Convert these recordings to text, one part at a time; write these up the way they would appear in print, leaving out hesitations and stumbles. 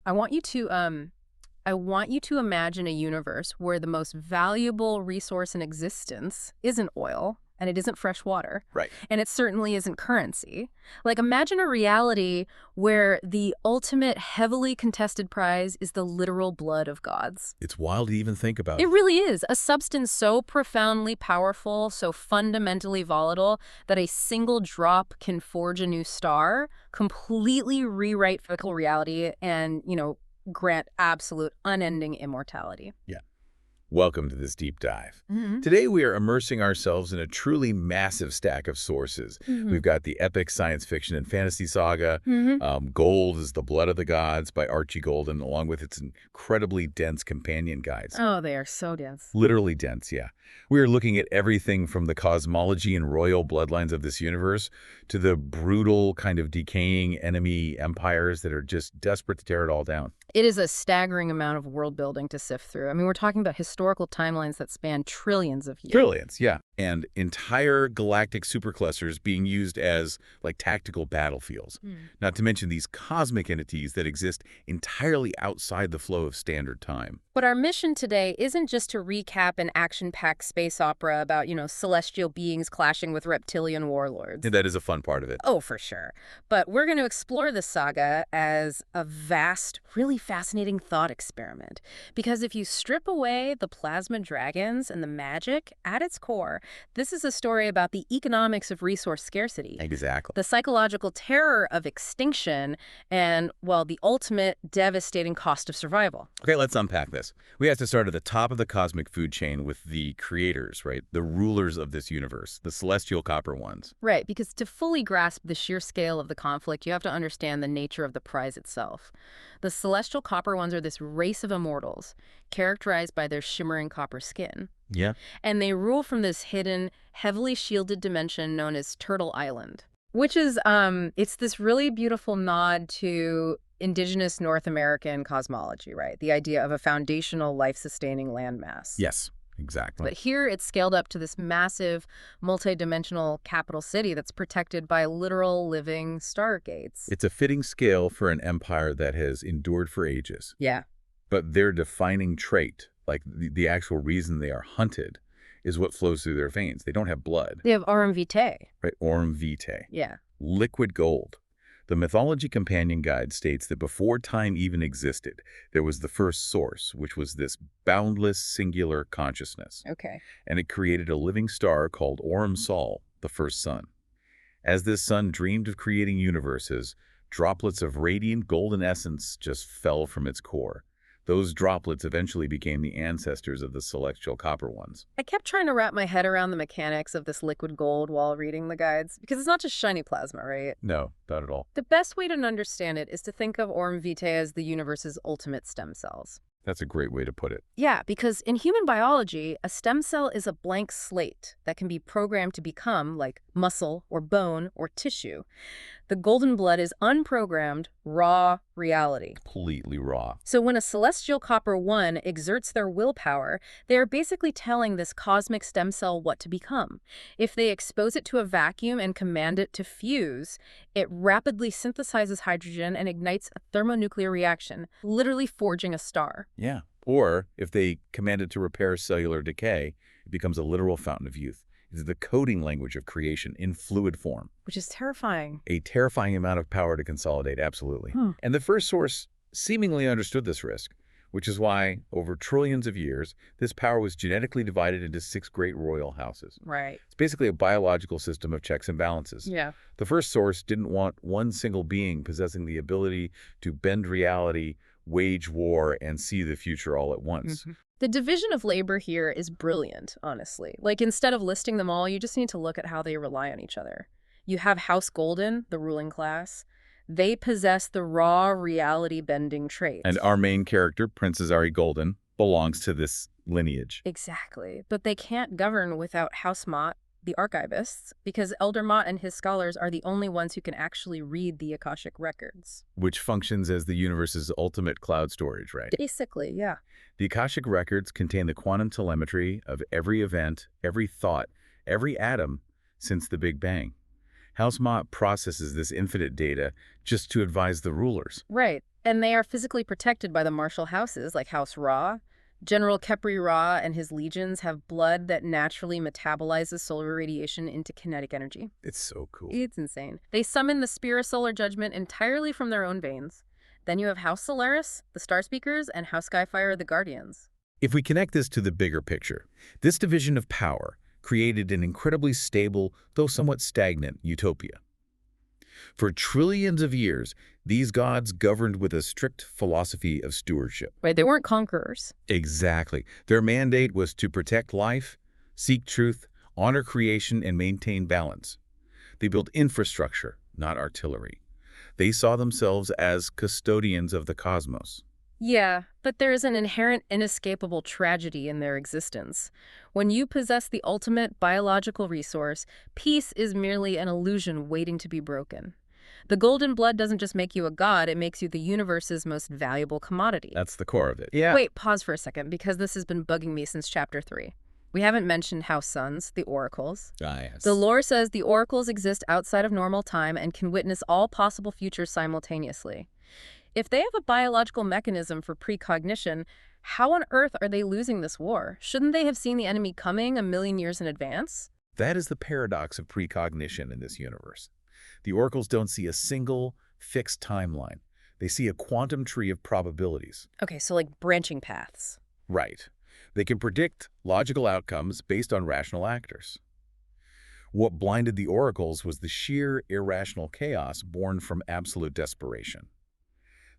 I want you to imagine a universe where the most valuable resource in existence isn't oil, and it isn't fresh water. Right. And it certainly isn't currency. Like, imagine a reality where the ultimate heavily contested prize is the literal blood of gods. It's wild to even think about. It really is. A substance so profoundly powerful, so fundamentally volatile, that a single drop can forge a new star, completely rewrite physical reality, and, grant absolute unending immortality. Yeah. Welcome to this deep dive. Mm-hmm. Today we are immersing ourselves in a truly massive stack of sources. Mm-hmm. We've got the epic science fiction and fantasy saga. Mm-hmm. Gold is the Blood of the Gods by Archie Golden, along with its incredibly dense companion guides. Oh, they are so dense. Literally dense, yeah. We are looking at everything from the cosmology and royal bloodlines of this universe to the brutal kind of decaying enemy empires that are just desperate to tear it all down. It is a staggering amount of world building to sift through. I mean, we're talking about historical timelines that span trillions of years. Trillions, yeah. And entire galactic superclusters being used as, like, tactical battlefields. Not to mention these cosmic entities that exist entirely outside the flow of standard time. But our mission today isn't just to recap an action-packed space opera about, celestial beings clashing with reptilian warlords. And that is a fun part of it. Oh, for sure. But we're going to explore this saga as a vast, really fascinating thought experiment. Because if you strip away the plasma dragons and the magic, at its core, this is a story about the economics of resource scarcity. Exactly. The psychological terror of extinction and, well, the ultimate devastating cost of survival. Okay, let's unpack this. We have to start at the top of the cosmic food chain with the creators, right? The rulers of this universe, the celestial copper ones. Right, because to fully grasp the sheer scale of the conflict, you have to understand the nature of the prize itself. The celestial copper ones are this race of immortals, characterized by their shimmering copper skin. Yeah. And they rule from this hidden, heavily shielded dimension known as Turtle Island, which is, it's this really beautiful nod to indigenous North American cosmology, right? The idea of a foundational life-sustaining landmass. Yes, exactly. But here it's scaled up to this massive, multi-dimensional capital city that's protected by literal living stargates. It's a fitting scale for an empire that has endured for ages. Yeah. But their defining trait, like the actual reason they are hunted, is what flows through their veins. They don't have blood. They have aurum vitae. Right? Aurum vitae. Yeah. Liquid gold. The Mythology Companion Guide states that before time even existed, there was the first source, which was this boundless singular consciousness. Okay. And it created a living star called Aurum Sol, the first sun. As this sun dreamed of creating universes, droplets of radiant golden essence just fell from its core. Those droplets eventually became the ancestors of the celestial copper ones. I kept trying to wrap my head around the mechanics of this liquid gold while reading the guides, because it's not just shiny plasma, right? No, not at all. The best way to understand it is to think of aurum vitae as the universe's ultimate stem cells. That's a great way to put it. Yeah, because in human biology, a stem cell is a blank slate that can be programmed to become like muscle or bone or tissue. The golden blood is unprogrammed, raw reality. Completely raw. So when a celestial copper one exerts their willpower, they are basically telling this cosmic stem cell what to become. If they expose it to a vacuum and command it to fuse, it rapidly synthesizes hydrogen and ignites a thermonuclear reaction, literally forging a star. Yeah. Or if they command it to repair cellular decay, it becomes a literal fountain of youth. It's the coding language of creation in fluid form. Which is terrifying. A terrifying amount of power to consolidate, absolutely. And the first source seemingly understood this risk, which is why, over trillions of years, this power was genetically divided into 6 great royal houses. Right. It's basically a biological system of checks and balances. Yeah. The first source didn't want one single being possessing the ability to bend reality, wage war, and see the future all at once. The division of labor here is brilliant, honestly. Like, instead of listing them all, you just need to look at how they rely on each other. You have House Golden, the ruling class. They possess the raw reality-bending traits. And our main character, Princess Ari Golden, belongs to this lineage. Exactly. But they can't govern without House Mott, the archivists, because Elder Mott and his scholars are the only ones who can actually read the Akashic records. Which functions as the universe's ultimate cloud storage, right? Basically, yeah. The Akashic records contain the quantum telemetry of every event, every thought, every atom since the Big Bang. House Mott processes this infinite data just to advise the rulers. Right. And they are physically protected by the martial houses like House Ra. General Khepri Ra and his legions have blood that naturally metabolizes solar radiation into kinetic energy. It's so cool. It's insane. They summon the Spear of Solar Judgment entirely from their own veins. Then you have House Solaris, the Star Speakers, and House Skyfire, the Guardians. If we connect this to the bigger picture, this division of power created an incredibly stable, though somewhat stagnant, utopia. For trillions of years, these gods governed with a strict philosophy of stewardship. Right, they weren't conquerors. Exactly. Their mandate was to protect life, seek truth, honor creation, and maintain balance. They built infrastructure, not artillery. They saw themselves as custodians of the cosmos. Yeah, but there is an inherent inescapable tragedy in their existence. When you possess the ultimate biological resource, peace is merely an illusion waiting to be broken. The golden blood doesn't just make you a god, it makes you the universe's most valuable commodity. That's the core of it. Yeah. Wait, pause for a second, because this has been bugging me since chapter 3. We haven't mentioned House Suns, the oracles. Ah, yes. The lore says the oracles exist outside of normal time and can witness all possible futures simultaneously. If they have a biological mechanism for precognition, how on earth are they losing this war? Shouldn't they have seen the enemy coming a million years in advance? That is the paradox of precognition in this universe. The oracles don't see a single, fixed timeline. They see a quantum tree of probabilities. Okay, so like branching paths. Right. They can predict logical outcomes based on rational actors. What blinded the oracles was the sheer irrational chaos born from absolute desperation.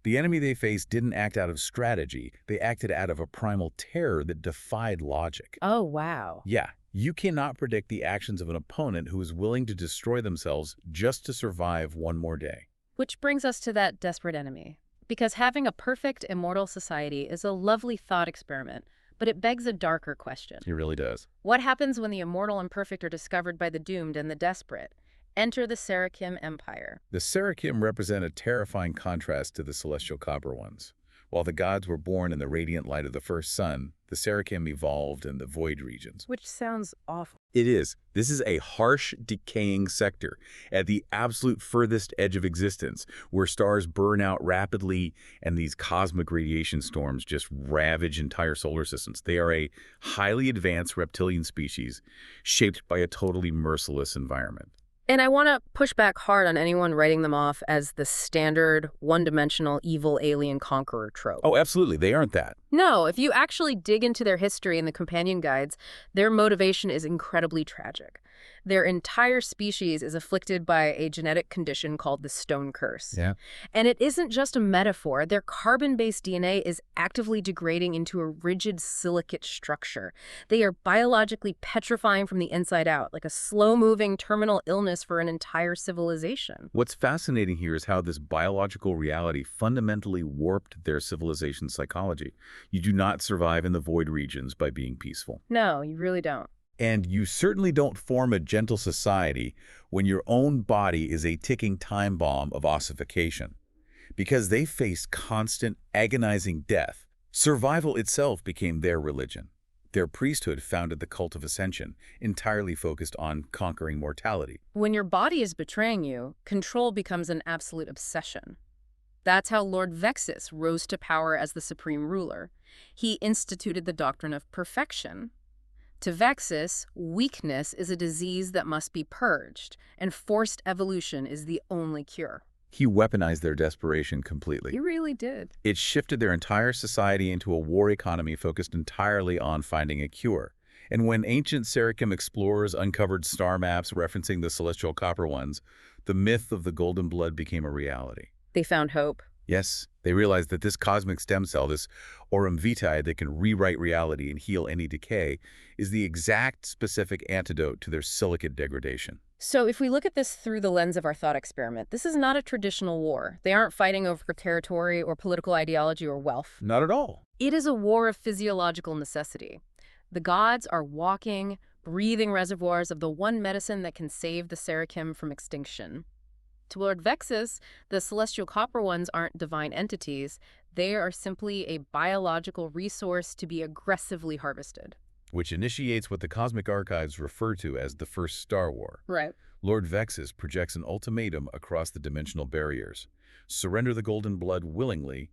The enemy they faced didn't act out of strategy, they acted out of a primal terror that defied logic. Oh, wow. Yeah, you cannot predict the actions of an opponent who is willing to destroy themselves just to survive one more day. Which brings us to that desperate enemy. Because having a perfect, immortal society is a lovely thought experiment, but it begs a darker question. It really does. What happens when the immortal and perfect are discovered by the doomed and the desperate? Enter the Serakim Empire. The Serakim represent a terrifying contrast to the celestial copper ones. While the gods were born in the radiant light of the first sun, the Serakim evolved in the void regions. Which sounds awful. It is. This is a harsh, decaying sector at the absolute furthest edge of existence, where stars burn out rapidly and these cosmic radiation storms just ravage entire solar systems. They are a highly advanced reptilian species shaped by a totally merciless environment. And I want to push back hard on anyone writing them off as the standard, one-dimensional, evil alien conqueror trope. Oh, absolutely. They aren't that. No, if you actually dig into their history in the companion guides, their motivation is incredibly tragic. Their entire species is afflicted by a genetic condition called the Stone Curse. Yeah. And it isn't just a metaphor. Their carbon-based DNA is actively degrading into a rigid silicate structure. They are biologically petrifying from the inside out, like a slow-moving terminal illness for an entire civilization. What's fascinating here is how this biological reality fundamentally warped their civilization's psychology. You do not survive in the void regions by being peaceful. No, you really don't. And you certainly don't form a gentle society when your own body is a ticking time bomb of ossification. Because they faced constant, agonizing death, survival itself became their religion. Their priesthood founded the cult of ascension, entirely focused on conquering mortality. When your body is betraying you, control becomes an absolute obsession. That's how Lord Vexus rose to power as the supreme ruler. He instituted the doctrine of perfection. To Vexus, weakness is a disease that must be purged, and forced evolution is the only cure. He weaponized their desperation completely. He really did. It shifted their entire society into a war economy focused entirely on finding a cure. And when ancient Serakim explorers uncovered star maps referencing the celestial copper ones, the myth of the golden blood became a reality. They found hope. Yes, they realized that this cosmic stem cell, this aurum vitae that can rewrite reality and heal any decay, is the exact specific antidote to their silicate degradation. So if we look at this through the lens of our thought experiment, this is not a traditional war. They aren't fighting over territory or political ideology or wealth. Not at all. It is a war of physiological necessity. The gods are walking, breathing reservoirs of the one medicine that can save the Serakim from extinction. To Lord Vexus, the celestial copper ones aren't divine entities. They are simply a biological resource to be aggressively harvested. which initiates what the Cosmic Archives refer to as the First Star War. Right. Lord Vexus projects an ultimatum across the dimensional barriers. Surrender the golden blood willingly,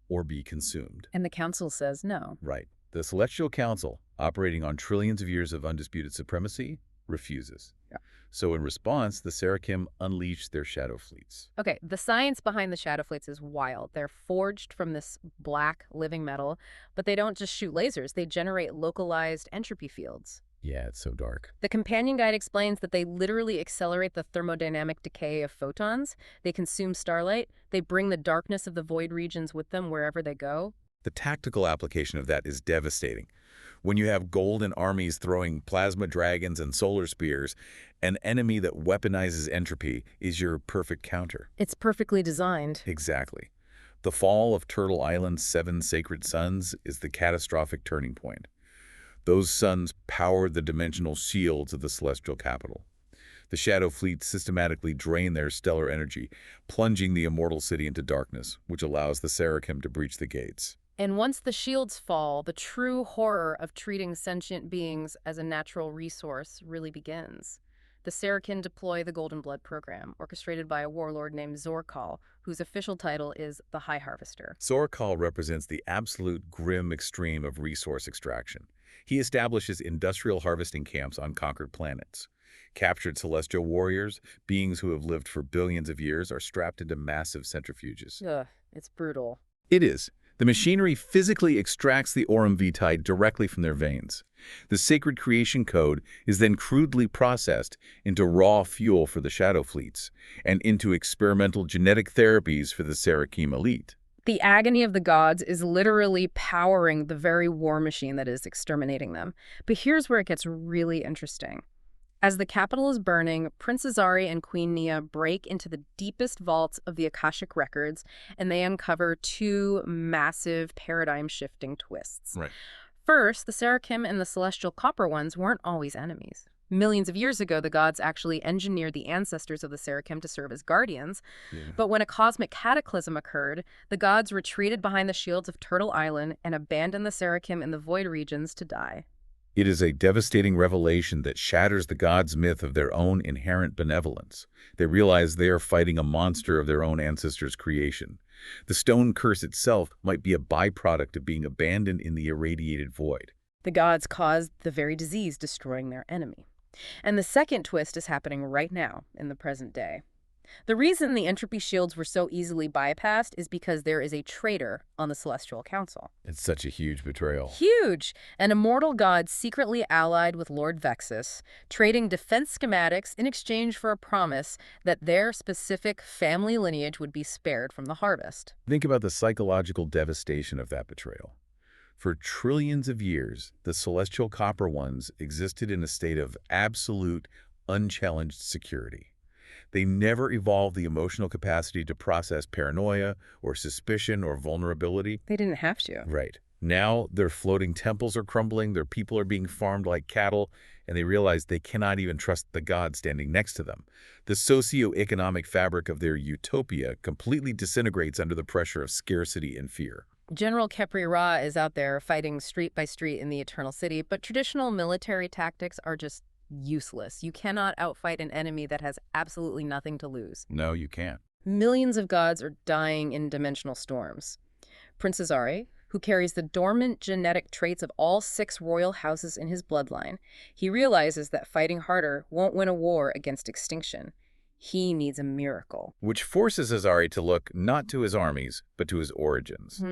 or be consumed. And the council says no. Right. The Celestial Council, operating on trillions of years of undisputed supremacy, refuses. Yeah. So in response, the Serakim unleash their shadow fleets. Okay, the science behind the shadow fleets is wild. They're forged from this black living metal, but they don't just shoot lasers. They generate localized entropy fields. Yeah, it's so dark. The companion guide explains that they literally accelerate the thermodynamic decay of photons. They consume starlight. They bring the darkness of the void regions with them wherever they go. The tactical application of that is devastating. When you have golden armies throwing plasma dragons and solar spears, an enemy that weaponizes entropy is your perfect counter. It's perfectly designed. Exactly. The fall of Turtle Island's 7 sacred suns is the catastrophic turning point. Those suns power the dimensional shields of the celestial capital. The Shadow Fleet systematically drain their stellar energy, plunging the immortal city into darkness, which allows the Serakim to breach the gates. And once the shields fall, the true horror of treating sentient beings as a natural resource really begins. The Serakin deploy the Golden Blood program, orchestrated by a warlord named Zorkal, whose official title is the High Harvester. Zorkal represents the absolute grim extreme of resource extraction. He establishes industrial harvesting camps on conquered planets. Captured celestial warriors, beings who have lived for billions of years, are strapped into massive centrifuges. Ugh, it's brutal. It is. The machinery physically extracts the Aurum Vitae directly from their veins. The sacred creation code is then crudely processed into raw fuel for the shadow fleets and into experimental genetic therapies for the Serakim elite. The agony of the gods is literally powering the very war machine that is exterminating them. But here's where it gets really interesting. As the capital is burning, Prince Azari and Queen Nia break into the deepest vaults of the Akashic records, and they uncover 2 massive paradigm-shifting twists. Right. First, the Serakim and the Celestial Copper Ones weren't always enemies. Millions of years ago, the gods actually engineered the ancestors of the Serakim to serve as guardians. Yeah. But when a cosmic cataclysm occurred, the gods retreated behind the shields of Turtle Island and abandoned the Serakim in the void regions to die. It is a devastating revelation that shatters the gods' myth of their own inherent benevolence. They realize they are fighting a monster of their own ancestors' creation. The stone curse itself might be a byproduct of being abandoned in the irradiated void. The gods caused the very disease destroying their enemy. And the second twist is happening right now, in the present day. The reason the entropy shields were so easily bypassed is because there is a traitor on the Celestial Council. It's such a huge betrayal. Huge! An immortal god secretly allied with Lord Vexus, trading defense schematics in exchange for a promise that their specific family lineage would be spared from the harvest. Think about the psychological devastation of that betrayal. For trillions of years, the Celestial Copper Ones existed in a state of absolute, unchallenged security. They never evolved the emotional capacity to process paranoia or suspicion or vulnerability. They didn't have to. Right. Now, their floating temples are crumbling, their people are being farmed like cattle, and they realize they cannot even trust the god standing next to them. The socio-economic fabric of their utopia completely disintegrates under the pressure of scarcity and fear. General Khepri Ra is out there fighting street by street in the Eternal City, but traditional military tactics are just useless. You cannot outfight an enemy that has absolutely nothing to lose. No, you can't. Millions of gods are dying in dimensional storms. Prince Azari, who carries the dormant genetic traits of all 6 royal houses in his bloodline, he realizes that fighting harder won't win a war against extinction. He needs a miracle. Which forces Azari to look not to his armies, but to his origins.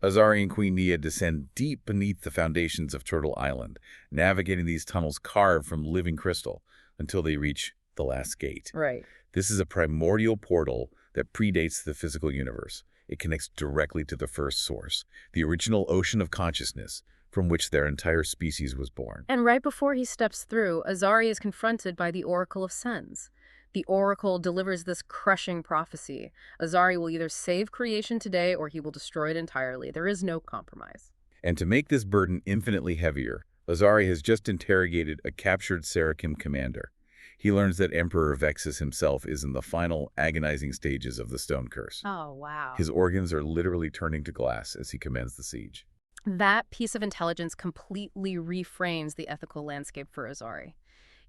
Azari and Queen Nia descend deep beneath the foundations of Turtle Island, navigating these tunnels carved from living crystal until they reach the last gate. Right. This is a primordial portal that predates the physical universe. It connects directly to the first source, the original ocean of consciousness, from which their entire species was born. And right before he steps through, Azari is confronted by the Oracle of Sens. The Oracle delivers this crushing prophecy. Azari will either save creation today or he will destroy it entirely. There is no compromise. And to make this burden infinitely heavier, Azari has just interrogated a captured Serakim commander. He learns that Emperor Vexus himself is in the final, agonizing stages of the stone curse. Oh, wow. His organs are literally turning to glass as he commends the siege. That piece of intelligence completely reframes the ethical landscape for Azari.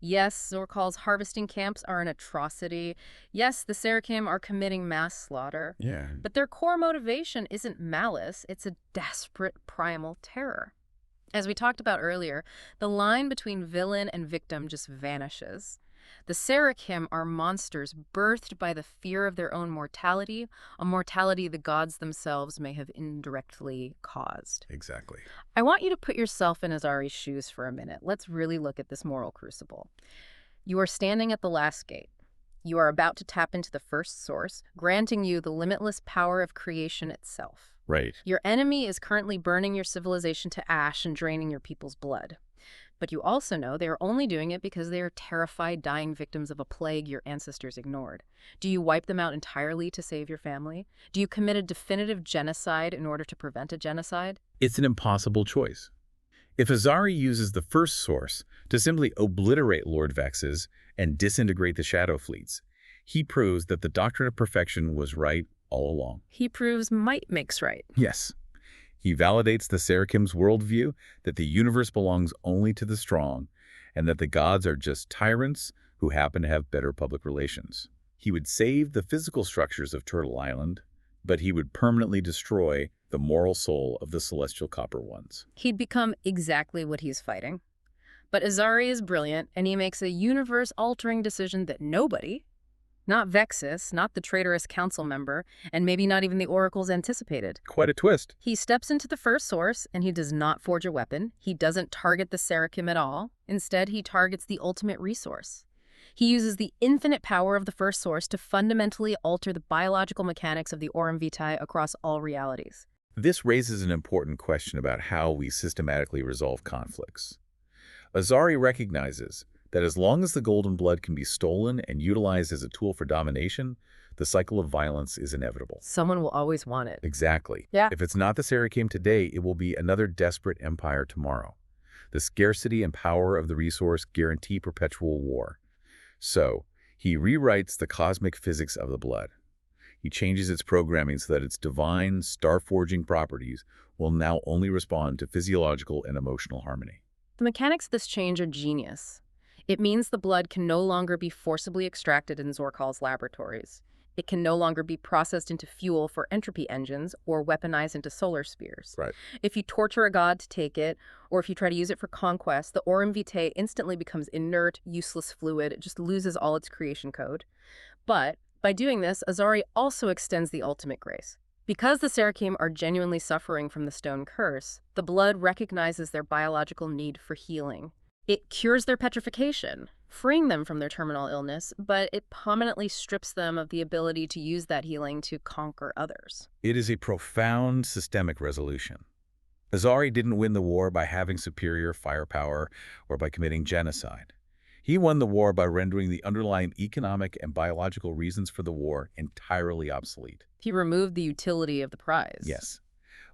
Yes, Zorkal's harvesting camps are an atrocity. Yes, the Serakim are committing mass slaughter. Yeah. But their core motivation isn't malice, it's a desperate primal terror. As we talked about earlier, the line between villain and victim just vanishes. The Serakim are monsters birthed by the fear of their own mortality, a mortality the gods themselves may have indirectly caused. Exactly. I want you to put yourself in Azari's shoes for a minute. Let's really look at this moral crucible. You are standing at the last gate. You are about to tap into the first source, granting you the limitless power of creation itself. Right. Your enemy is currently burning your civilization to ash and draining your people's blood. But you also know they are only doing it because they are terrified dying victims of a plague your ancestors ignored. Do you wipe them out entirely to save your family? Do you commit a definitive genocide in order to prevent a genocide? It's an impossible choice. If Azari uses the first source to simply obliterate Lord Vex's and disintegrate the Shadow Fleets, he proves that the doctrine of perfection was right all along. He proves might makes right. Yes. He validates the Serakim's worldview that the universe belongs only to the strong and that the gods are just tyrants who happen to have better public relations. He would save the physical structures of Turtle Island, but he would permanently destroy the moral soul of the Celestial Copper Ones. He'd become exactly what he's fighting. But Azari is brilliant, and he makes a universe-altering decision that nobody, not Vexus, not the traitorous council member, and maybe not even the oracles anticipated. Quite a twist. He steps into the first source, and he does not forge a weapon. He doesn't target the Serakim at all. Instead, he targets the ultimate resource. He uses the infinite power of the first source to fundamentally alter the biological mechanics of the Aurum Vitae across all realities. This raises an important question about how we systematically resolve conflicts. Azari recognizes that as long as the golden blood can be stolen and utilized as a tool for domination, the cycle of violence is inevitable. Someone will always want it. Exactly. Yeah. If it's not the Serakim today, it will be another desperate empire tomorrow. The scarcity and power of the resource guarantee perpetual war. So, he rewrites the cosmic physics of the blood. He changes its programming so that its divine, star-forging properties will now only respond to physiological and emotional harmony. The mechanics of this change are genius. It means the blood can no longer be forcibly extracted in Zorkal's laboratories. It can no longer be processed into fuel for entropy engines or weaponized into solar spears. Right. If you torture a god to take it, or if you try to use it for conquest, the Aurum Vitae instantly becomes inert, useless fluid. It just loses all its creation code. But by doing this, Azari also extends the ultimate grace. Because the Serakim are genuinely suffering from the stone curse, the blood recognizes their biological need for healing. It cures their petrification, freeing them from their terminal illness, but it permanently strips them of the ability to use that healing to conquer others. It is a profound systemic resolution. Azari didn't win the war by having superior firepower or by committing genocide. He won the war by rendering the underlying economic and biological reasons for the war entirely obsolete. He removed the utility of the prize. Yes.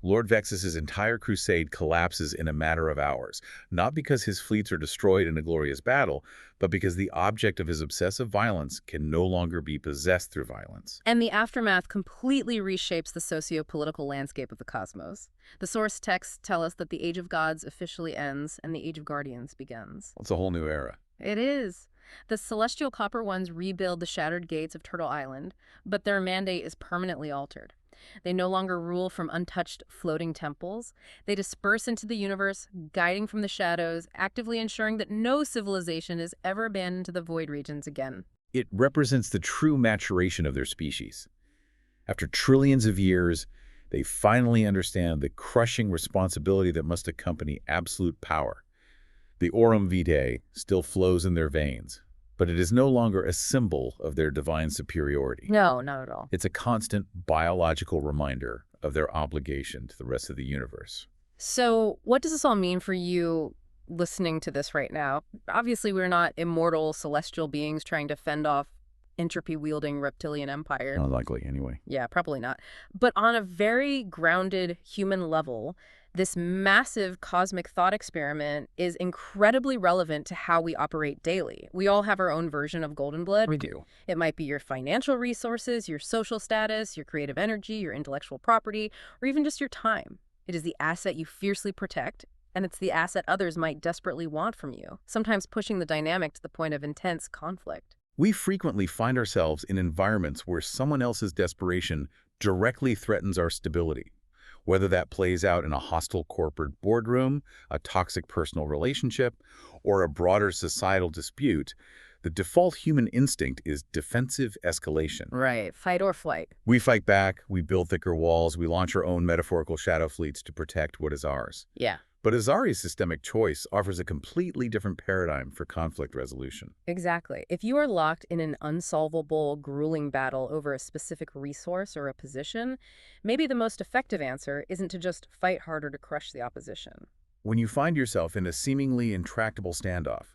Lord Vexus's entire crusade collapses in a matter of hours, not because his fleets are destroyed in a glorious battle, but because the object of his obsessive violence can no longer be possessed through violence. And the aftermath completely reshapes the socio-political landscape of the cosmos. The source texts tell us that the Age of Gods officially ends and the Age of Guardians begins. It's a whole new era. It is. The Celestial Copper Ones rebuild the shattered gates of Turtle Island, but their mandate is permanently altered. They no longer rule from untouched floating temples. They disperse into the universe, guiding from the shadows, actively ensuring that no civilization is ever abandoned to the void regions again. It represents the true maturation of their species. After trillions of years, they finally understand the crushing responsibility that must accompany absolute power. The Aurum Vitae still flows in their veins, but it is no longer a symbol of their divine superiority. No, not at all. It's a constant biological reminder of their obligation to the rest of the universe. So what does this all mean for you listening to this right now? Obviously, we're not immortal celestial beings trying to fend off entropy-wielding reptilian empire. Unlikely, anyway. Yeah, probably not. But on a very grounded human level, this massive cosmic thought experiment is incredibly relevant to how we operate daily. We all have our own version of golden blood. We do. It might be your financial resources, your social status, your creative energy, your intellectual property, or even just your time. It is the asset you fiercely protect, and it's the asset others might desperately want from you, sometimes pushing the dynamic to the point of intense conflict. We frequently find ourselves in environments where someone else's desperation directly threatens our stability. Whether that plays out in a hostile corporate boardroom, a toxic personal relationship, or a broader societal dispute, the default human instinct is defensive escalation. Right, fight or flight. We fight back, we build thicker walls, we launch our own metaphorical shadow fleets to protect what is ours. Yeah. But Azari's systemic choice offers a completely different paradigm for conflict resolution. Exactly. If you are locked in an unsolvable, grueling battle over a specific resource or a position, maybe the most effective answer isn't to just fight harder to crush the opposition. When you find yourself in a seemingly intractable standoff,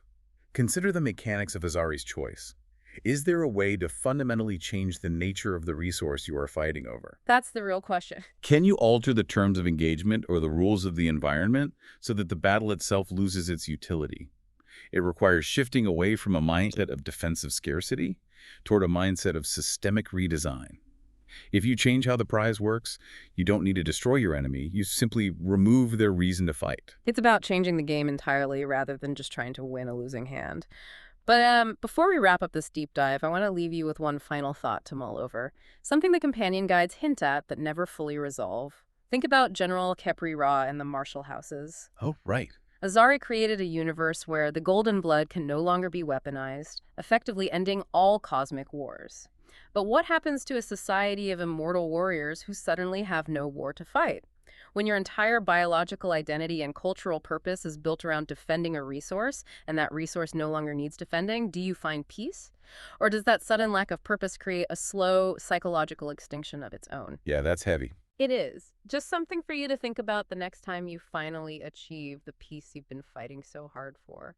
consider the mechanics of Azari's choice. Is there a way to fundamentally change the nature of the resource you are fighting over? That's the real question. Can you alter the terms of engagement or the rules of the environment so that the battle itself loses its utility? It requires shifting away from a mindset of defensive scarcity toward a mindset of systemic redesign. If you change how the prize works, you don't need to destroy your enemy, you simply remove their reason to fight. It's about changing the game entirely rather than just trying to win a losing hand. But before we wrap up this deep dive, I want to leave you with one final thought to mull over. Something the companion guides hint at but never fully resolve. Think about General Khepri Ra and the Marshall Houses. Oh, right. Azari created a universe where the golden blood can no longer be weaponized, effectively ending all cosmic wars. But what happens to a society of immortal warriors who suddenly have no war to fight? When your entire biological identity and cultural purpose is built around defending a resource, and that resource no longer needs defending, do you find peace? Or does that sudden lack of purpose create a slow psychological extinction of its own? Yeah, that's heavy. It is. Just something for you to think about the next time you finally achieve the peace you've been fighting so hard for.